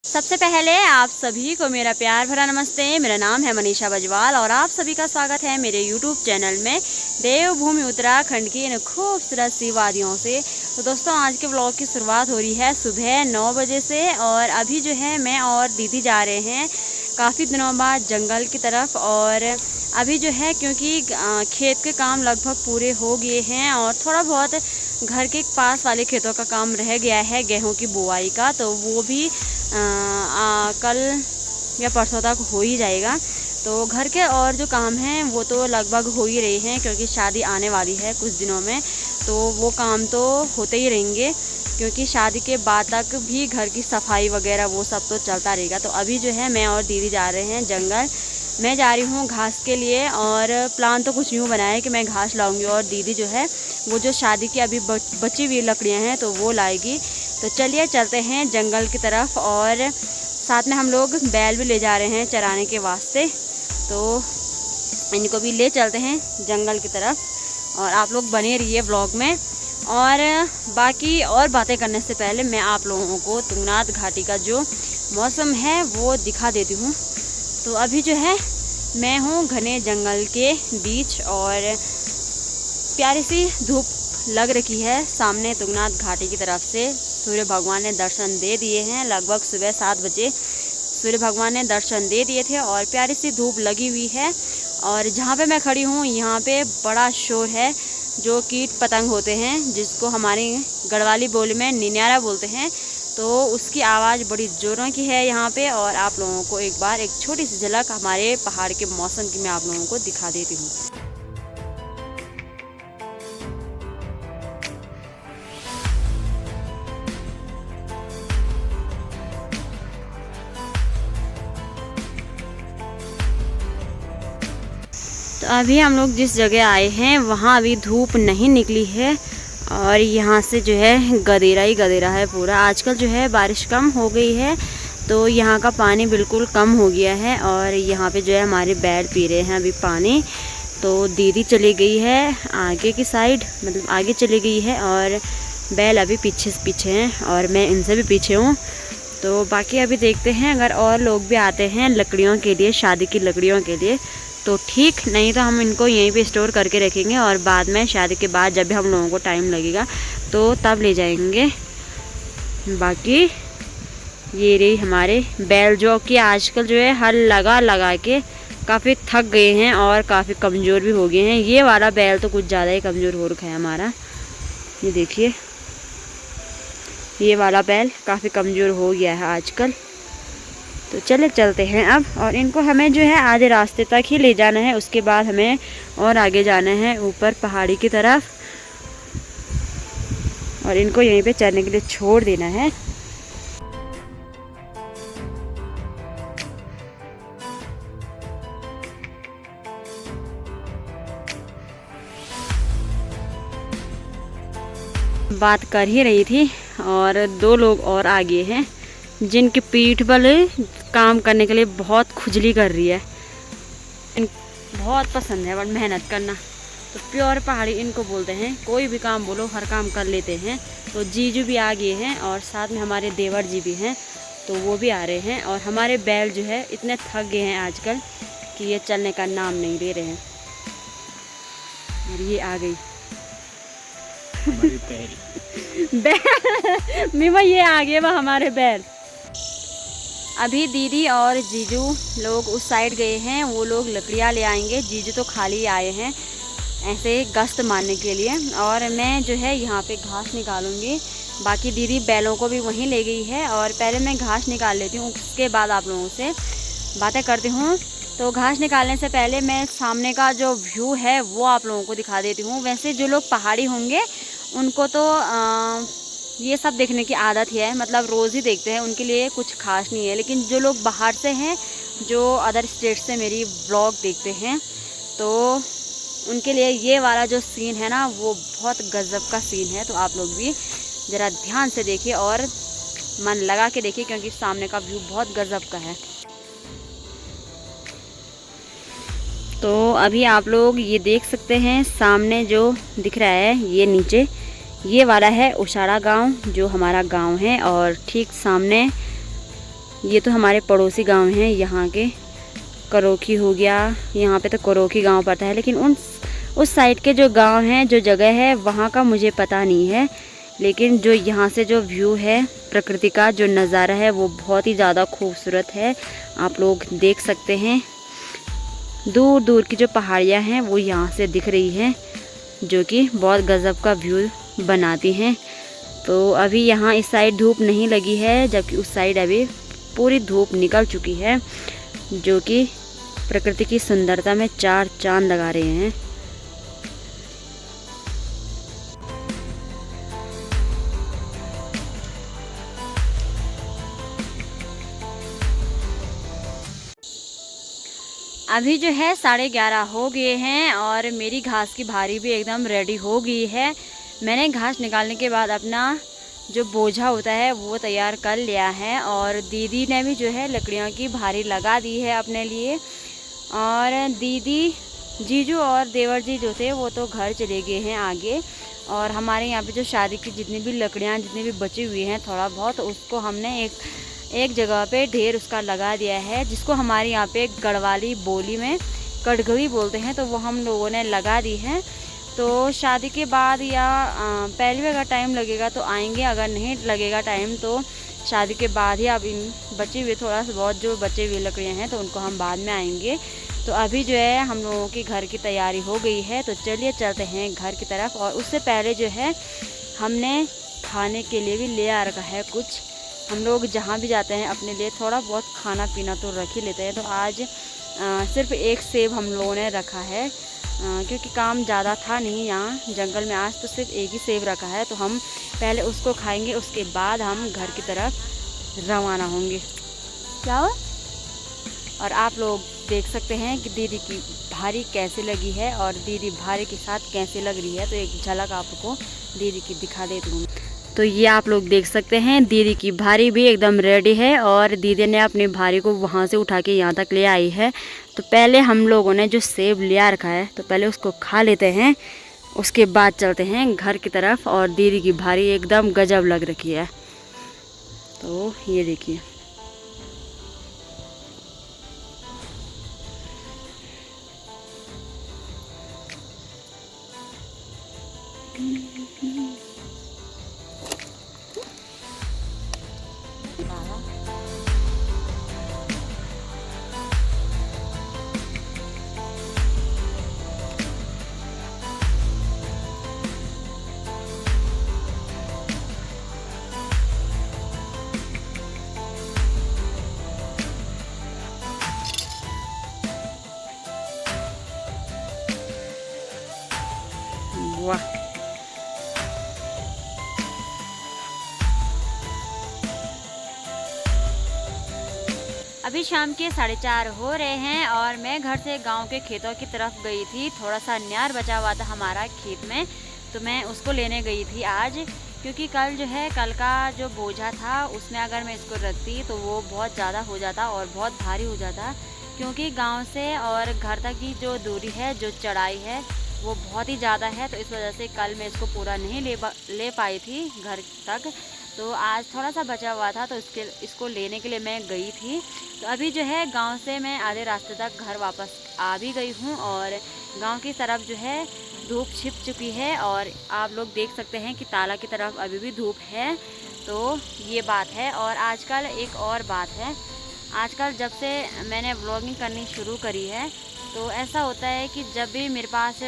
सबसे पहले आप सभी को मेरा प्यार भरा नमस्ते। मेरा नाम है मनीषा बजवाल और आप सभी का स्वागत है मेरे YouTube चैनल में देवभूमि उत्तराखंड की इन खूबसूरत सी वादियों से। तो दोस्तों, आज के व्लॉग की शुरुआत हो रही है सुबह 9 बजे से और अभी जो है मैं और दीदी जा रहे हैं काफ़ी दिनों बाद जंगल की तरफ। और अभी जो है क्योंकि खेत के काम लगभग पूरे हो गए हैं और थोड़ा बहुत घर के पास वाले खेतों का काम रह गया है गेहूँ की बुआई का, तो वो भी कल या परसों तक हो ही जाएगा। तो घर के और जो काम हैं वो तो लगभग हो ही रहे हैं क्योंकि शादी आने वाली है कुछ दिनों में, तो वो काम तो होते ही रहेंगे क्योंकि शादी के बाद तक भी घर की सफाई वगैरह वो सब तो चलता रहेगा। तो अभी जो है मैं और दीदी जा रहे हैं जंगल। मैं जा रही हूँ घास के लिए और प्लान तो कुछ यूँ बनाया है कि मैं घास लाऊंगी और दीदी जो है वो जो शादी की अभी बची हुई लकड़ियाँ हैं तो वो लाएगी। तो चलिए चलते हैं जंगल की तरफ और साथ में हम लोग बैल भी ले जा रहे हैं चराने के वास्ते, तो इनको भी ले चलते हैं जंगल की तरफ और आप लोग बने रहिए व्लॉग में। और बाकी और बातें करने से पहले मैं आप लोगों को तुंगनाथ घाटी का जो मौसम है वो दिखा देती हूँ। तो अभी जो है मैं हूँ घने जंगल के बीच और प्यारी सी धूप लग रखी है सामने तुंगनाथ घाटी की तरफ से। सूर्य भगवान ने दर्शन दे दिए हैं, लगभग सुबह 7 बजे सूर्य भगवान ने दर्शन दे दिए थे और प्यारी सी धूप लगी हुई है। और जहाँ पे मैं खड़ी हूँ यहाँ पे बड़ा शोर है, जो कीट पतंग होते हैं जिसको हमारी गढ़वाली बोली में निन्यारा बोलते हैं, तो उसकी आवाज़ बड़ी ज़ोरों की है यहाँ पे। और आप लोगों को एक बार एक छोटी सी झलक हमारे पहाड़ के मौसम की मैं आप लोगों को दिखा देती हूँ। तो अभी हम लोग जिस जगह आए हैं वहाँ अभी धूप नहीं निकली है और यहाँ से जो है गदेरा ही गदेरा है पूरा। आजकल जो है बारिश कम हो गई है तो यहाँ का पानी बिल्कुल कम हो गया है और यहाँ पे जो है हमारे बैल पी रहे हैं अभी पानी। तो दीदी चली गई है आगे की साइड, मतलब आगे चली गई है और बैल अभी पीछे से पीछे हैं और मैं इनसे भी पीछे हूँ। तो बाकी अभी देखते हैं अगर और लोग भी आते हैं लकड़ियों के लिए, शादी की लकड़ियों के लिए तो ठीक, नहीं तो हम इनको यहीं पे स्टोर करके रखेंगे और बाद में शादी के बाद जब भी हम लोगों को टाइम लगेगा तो तब ले जाएंगे। बाकी ये रही हमारे बैल जो कि आजकल जो है हल लगा लगा के काफ़ी थक गए हैं और काफ़ी कमज़ोर भी हो गए हैं। ये वाला बैल तो कुछ ज़्यादा ही कमज़ोर हो रखा है हमारा, ये देखिए ये वाला बैल काफ़ी कमज़ोर हो गया है आजकल। तो चले चलते हैं अब और इनको हमें जो है आधे रास्ते तक ही ले जाना है, उसके बाद हमें और आगे जाना है ऊपर पहाड़ी की तरफ और इनको यहीं पे चलने के लिए छोड़ देना है। बात कर ही रही थी और 2 लोग और आगे हैं जिनकी पीठ बल काम करने के लिए बहुत खुजली कर रही है। बहुत पसंद है बट मेहनत करना, तो प्योर पहाड़ी इनको बोलते हैं। कोई भी काम बोलो हर काम कर लेते हैं। तो जीजू भी आ गए हैं और साथ में हमारे देवर जी भी हैं, तो वो भी आ रहे हैं। और हमारे बैल जो है इतने थक गए हैं आजकल कि ये चलने का नाम नहीं ले रहे हैं। और ये आ गई बैल मीमा, ये आ गए वह हमारे बैल। अभी दीदी और जीजू लोग उस साइड गए हैं, वो लोग लकड़ियाँ ले आएंगे। जीजू तो खाली आए हैं ऐसे गश्त मारने के लिए और मैं जो है यहाँ पे घास निकालूंगी। बाकी दीदी बैलों को भी वहीं ले गई है और पहले मैं घास निकाल लेती हूँ, उसके बाद आप लोगों से बातें करती हूँ। तो घास निकालने से पहले मैं सामने का जो व्यू है वो आप लोगों को दिखा देती हूँ। वैसे जो लोग पहाड़ी होंगे उनको तो ये सब देखने की आदत ही है, मतलब रोज़ ही देखते हैं, उनके लिए कुछ खास नहीं है। लेकिन जो लोग बाहर से हैं, जो अदर स्टेट से मेरी ब्लॉग देखते हैं, तो उनके लिए ये वाला जो सीन है ना वो बहुत गज़ब का सीन है। तो आप लोग भी ज़रा ध्यान से देखिए और मन लगा के देखिए क्योंकि सामने का व्यू बहुत गज़ब का है। तो अभी आप लोग ये देख सकते हैं सामने जो दिख रहा है, ये नीचे ये वाला है उशाड़ा गांव, जो हमारा गांव है। और ठीक सामने ये तो हमारे पड़ोसी गांव हैं यहाँ के, करोखी हो गया, यहाँ पे तो करोखी गांव पड़ता है, लेकिन उस साइड के जो गांव हैं, जो जगह है वहाँ का मुझे पता नहीं है। लेकिन जो यहाँ से जो व्यू है, प्रकृति का जो नज़ारा है वो बहुत ही ज़्यादा खूबसूरत है। आप लोग देख सकते हैं दूर दूर की जो पहाड़ियाँ हैं वो यहाँ से दिख रही हैं, जो कि बहुत गज़ब का व्यू बनाती हैं। तो अभी यहाँ इस साइड धूप नहीं लगी है, जबकि उस साइड अभी पूरी धूप निकल चुकी है, जो कि प्रकृति की सुंदरता में चार चांद लगा रहे हैं। अभी जो है 11:30 हो गए हैं और मेरी घास की भारी भी एकदम रेडी हो गई है। मैंने घास निकालने के बाद अपना जो बोझा होता है वो तैयार कर लिया है, और दीदी ने भी जो है लकड़ियों की भारी लगा दी है अपने लिए। और दीदी, जीजू और देवर जी जो थे वो तो घर चले गए हैं आगे, और हमारे यहाँ पे जो शादी की जितनी भी लकड़ियाँ जितनी भी बची हुई हैं थोड़ा बहुत, उसको हमने एक जगह पे ढेर उसका लगा दिया है, जिसको हमारे यहाँ पे गढ़वाली बोली में कटघड़ी बोलते हैं। तो वो हम लोगों ने लगा दी है। तो शादी के बाद या पहले भी अगर टाइम लगेगा तो आएंगे, अगर नहीं लगेगा टाइम तो शादी के बाद ही अब इन बची हुई थोड़ा सा बहुत जो बचे हुए लकड़ियाँ हैं तो उनको हम बाद में आएंगे। तो अभी जो है हम लोगों की घर की तैयारी हो गई है, तो चलिए चलते हैं घर की तरफ। और उससे पहले जो है हमने खाने के लिए भी ले आ रखा है कुछ। हम लोग जहाँ भी जाते हैं अपने लिए थोड़ा बहुत खाना पीना तो रख ही लेते हैं। तो आज सिर्फ एक सेब हम लोगों ने रखा है, क्योंकि काम ज़्यादा था नहीं यहाँ जंगल में, आज तो सिर्फ एक ही सेब रखा है। तो हम पहले उसको खाएंगे, उसके बाद हम घर की तरफ रवाना होंगे। क्या हो? और आप लोग देख सकते हैं कि दीदी की भारी कैसे लगी है और दीदी भारी के साथ कैसे लग रही है। तो एक झलक आपको दीदी की दिखा देती हूँ। तो ये आप लोग देख सकते हैं दीदी की भारी भी एकदम रेडी है, और दीदी ने अपनी भारी को वहाँ से उठा के यहाँ तक ले आई है। तो पहले हम लोगों ने जो सेब लिया रखा है तो पहले उसको खा लेते हैं, उसके बाद चलते हैं घर की तरफ। और दीदी की भारी एकदम गजब लग रखी है। तो ये देखिए, वाह, अभी शाम के 4:30 हो रहे हैं और मैं घर से गांव के खेतों की तरफ गई थी। थोड़ा सा न्यार बचा हुआ था हमारा खेत में, तो मैं उसको लेने गई थी आज, क्योंकि कल जो है कल का जो बोझा था उसमें अगर मैं इसको रखती तो वो बहुत ज़्यादा हो जाता और बहुत भारी हो जाता, क्योंकि गांव से और घर तक की जो दूरी है, जो चढ़ाई है वो बहुत ही ज़्यादा है। तो इस वजह से कल मैं इसको पूरा नहीं ले पाई थी घर तक। तो आज थोड़ा सा बचा हुआ था तो इसको लेने के लिए मैं गई थी। तो अभी जो है गांव से मैं आधे रास्ते तक घर वापस आ भी गई हूँ, और गांव की तरफ जो है धूप छिप चुकी है, और आप लोग देख सकते हैं कि ताला की तरफ अभी भी धूप है। तो ये बात है। और आजकल एक और बात है, आजकल जब से मैंने व्लॉगिंग करनी शुरू करी है तो ऐसा होता है कि जब भी मेरे पास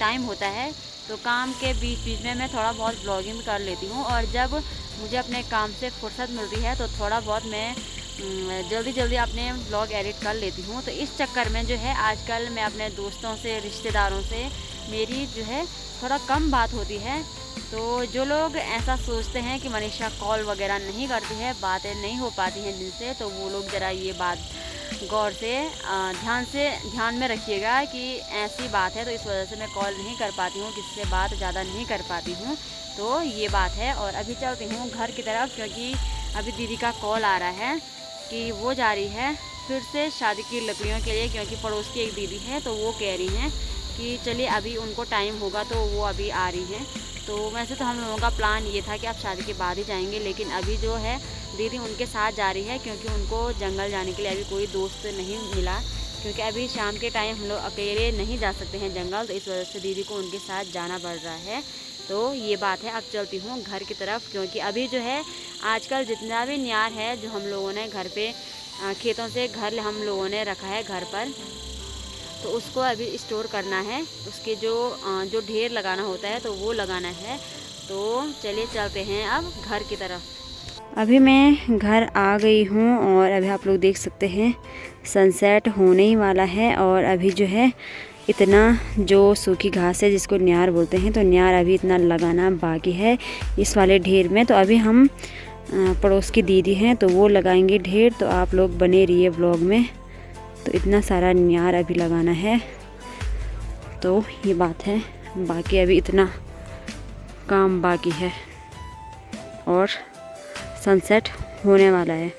टाइम होता है तो काम के बीच बीच में मैं थोड़ा बहुत व्लॉगिंग कर लेती हूँ, और जब मुझे अपने काम से फुर्सत मिलती है तो थोड़ा बहुत मैं जल्दी जल्दी अपने व्लॉग एडिट कर लेती हूँ। तो इस चक्कर में जो है आजकल मैं अपने दोस्तों से, रिश्तेदारों से मेरी जो है थोड़ा कम बात होती है। तो जो लोग ऐसा सोचते हैं कि मनीषा कॉल वगैरह नहीं करती है, बातें नहीं हो पाती हैं जिनसे, तो वो लोग ज़रा ये बात गौर से ध्यान में रखिएगा कि ऐसी बात है। तो इस वजह से मैं कॉल नहीं कर पाती हूँ, किसी से बात ज़्यादा नहीं कर पाती हूँ। तो ये बात है। और अभी चलती हूँ घर की तरफ, क्योंकि अभी दीदी का कॉल आ रहा है कि वो जा रही है फिर से शादी की लकड़ियों के लिए, क्योंकि पड़ोस की एक दीदी है तो वो कह रही हैं कि चलिए अभी उनको टाइम होगा तो वो अभी आ रही हैं। तो वैसे तो हम लोगों का प्लान ये था कि आप शादी के बाद ही जाएंगे, लेकिन अभी जो है दीदी उनके साथ जा रही है क्योंकि उनको जंगल जाने के लिए अभी कोई दोस्त नहीं मिला, क्योंकि अभी शाम के टाइम हम लोग अकेले नहीं जा सकते हैं जंगल, तो इस वजह से दीदी को उनके साथ जाना पड़ रहा है। तो ये बात है। अब चलती हूँ घर की तरफ, क्योंकि अभी जो है आजकल जितना भी न्यार है जो हम लोगों ने घर पे खेतों से घर हम लोगों ने रखा है घर पर, तो उसको अभी स्टोर करना है। उसके जो ढेर लगाना होता है तो वो लगाना है। तो चलिए चलते हैं अब घर की तरफ। अभी मैं घर आ गई हूँ और अभी आप लोग देख सकते हैं सनसेट होने ही वाला है। और अभी जो है इतना जो सूखी घास है जिसको न्यार बोलते हैं, तो न्यार अभी इतना लगाना बाकी है इस वाले ढेर में। तो अभी हम पड़ोस की दीदी हैं तो वो लगाएंगे ढेर, तो आप लोग बने रहिए ब्लॉग में। तो इतना सारा न्यार अभी लगाना है, तो ये बात है। बाकी अभी इतना काम बाकी है और सनसेट होने वाला है।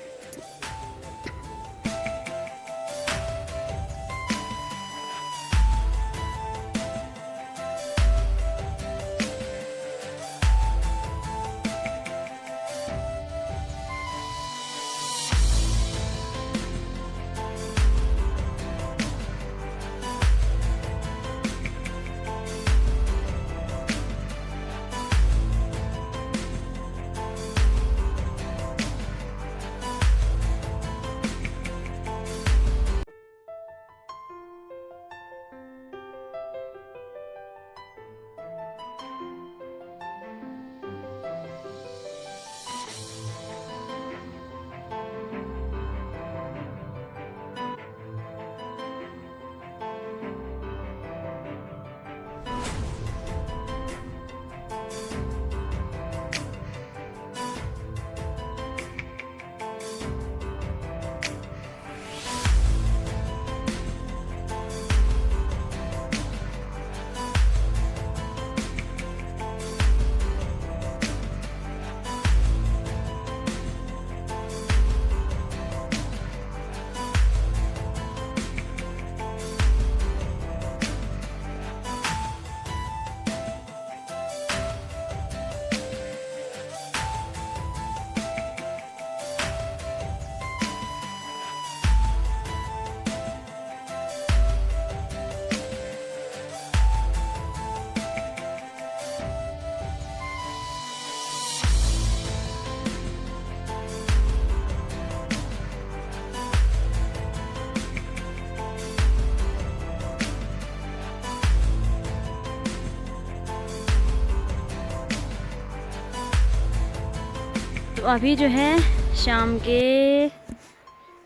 तो अभी जो है शाम के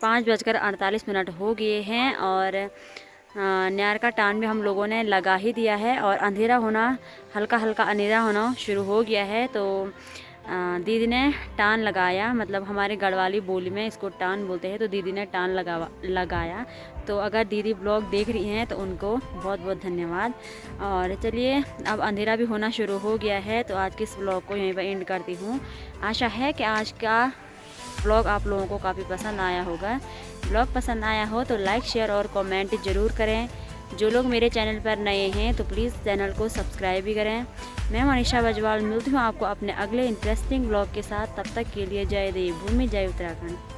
5:48 हो गए हैं और न्यार का टान भी हम लोगों ने लगा ही दिया है और अंधेरा होना, हल्का हल्का अंधेरा होना शुरू हो गया है। तो दीदी ने टान लगाया, मतलब हमारे गढ़वाली बोली में इसको टान बोलते हैं, तो दीदी ने टान लगाया। तो अगर दीदी ब्लॉग देख रही हैं तो उनको बहुत बहुत धन्यवाद। और चलिए अब अंधेरा भी होना शुरू हो गया है, तो आज के इस ब्लॉग को यहीं पर एंड करती हूँ। आशा है कि आज का ब्लॉग आप लोगों को काफ़ी पसंद आया होगा। ब्लॉग पसंद आया हो तो लाइक शेयर और कमेंट ज़रूर करें। जो लोग मेरे चैनल पर नए हैं तो प्लीज़ चैनल को सब्सक्राइब भी करें। मैं मनीषा बजवाल मिलती हूँ आपको अपने अगले इंटरेस्टिंग ब्लॉग के साथ। तब तक के लिए जय देवभूमि, जय उत्तराखंड।